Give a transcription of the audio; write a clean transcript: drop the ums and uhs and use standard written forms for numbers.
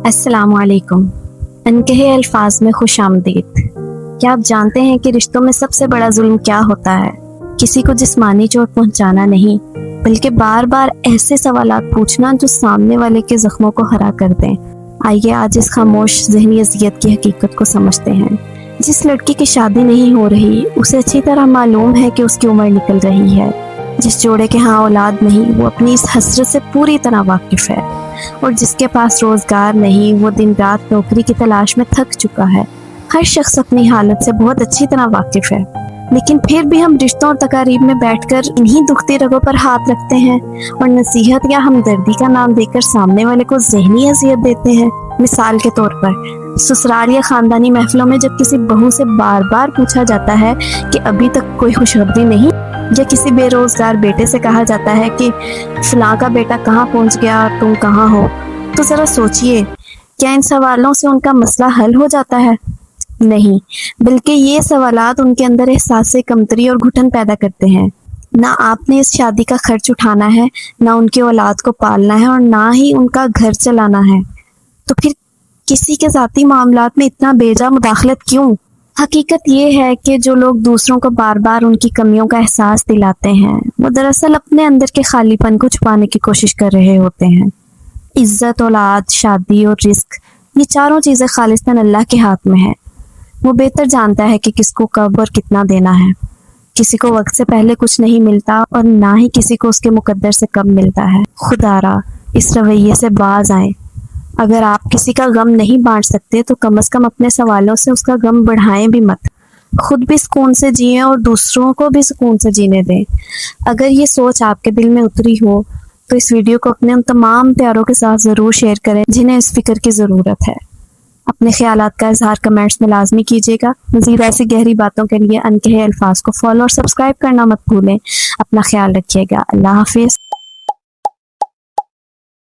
अस्सलाम वालेकुम। अनकहे अल्फाज में खुश आमदीद। क्या आप जानते हैं कि रिश्तों में सबसे बड़ा जुल्म क्या होता है? किसी को जिस्मानी चोट पहुंचाना नहीं, बल्कि बार बार ऐसे सवालात पूछना जो सामने वाले के जख्मों को हरा कर दें। आइए आज इस खामोश ज़हनी अज़ियत की हकीकत को समझते हैं। जिस लड़की की शादी नहीं हो रही, उसे अच्छी तरह मालूम है कि उसकी उम्र निकल रही है। जिस जोड़े के यहाँ औलाद नहीं, वो अपनी इस हसरत से पूरी तरह वाकिफ़ है। और जिसके पास रोज़गार नहीं, वो दिन रात नौकरी की तलाश में थक चुका है। हर शख्स अपनी हालत से बहुत अच्छी तरह वाकिफ़ है, लेकिन फिर भी हम रिश्तों और तकारीब में बैठकर इन्हीं दुखती रगों पर हाथ रखते हैं और नसीहत या हमदर्दी का नाम देकर सामने वाले को ज़हनी अज़ियत देते हैं। मिसाल के तौर पर ससुराल या ख़ानदानी महफिलों में जब किसी बहू से बार बार पूछा जाता है कि अभी तक कोई खुशखबरी नहीं, या किसी बेरोज़गार बेटे से कहा जाता है कि फलां का बेटा कहाँ पहुँच गया और तुम कहाँ हो, तो ज़रा सोचिए, क्या इन सवालों से उनका मसला हल हो जाता है? नहीं, बल्कि ये सवालात उनके अंदर एहसास कमतरी और घुटन पैदा करते हैं। ना आपने इस शादी का खर्च उठाना है, ना उनकी औलाद को पालना है, और ना ही उनका घर चलाना है, तो फिर किसी के ज़ाती मामलात में इतना बेजा मुदाखलत क्यों? हकीकत ये है कि जो लोग दूसरों को बार बार उनकी कमियों का एहसास दिलाते हैं, वो दरअसल अपने अंदर के खालीपन को छुपाने की कोशिश कर रहे होते हैं। इज्जत, औलाद, शादी और रिस्क, ये चारों चीज़ें खालिस्तन अल्लाह के हाथ में है। वो बेहतर जानता है कि किसको कब और कितना देना है। किसी को वक्त से पहले कुछ नहीं मिलता और ना ही किसी को उसके मुकद्दर से कब मिलता है। खुदारा इस रवैये से बाज आए। अगर आप किसी का गम नहीं बांट सकते तो कम से कम अपने सवालों से उसका गम बढ़ाएं भी मत। खुद भी सुकून से जिएं और दूसरों को भी सुकून से जीने दें। अगर ये सोच आपके दिल में उतरी हो तो इस वीडियो को अपने उन तमाम प्यारों के साथ ज़रूर शेयर करें जिन्हें इस फिक्र की ज़रूरत है। अपने ख्यालात का इजहार कमेंट्स में लाजमी कीजिएगा। मज़ीद ऐसी गहरी बातों के लिए अनकहे अल्फाज को फॉलो और सब्सक्राइब करना मत भूलें। अपना ख्याल रखिएगा। अल्लाह हाफिज़।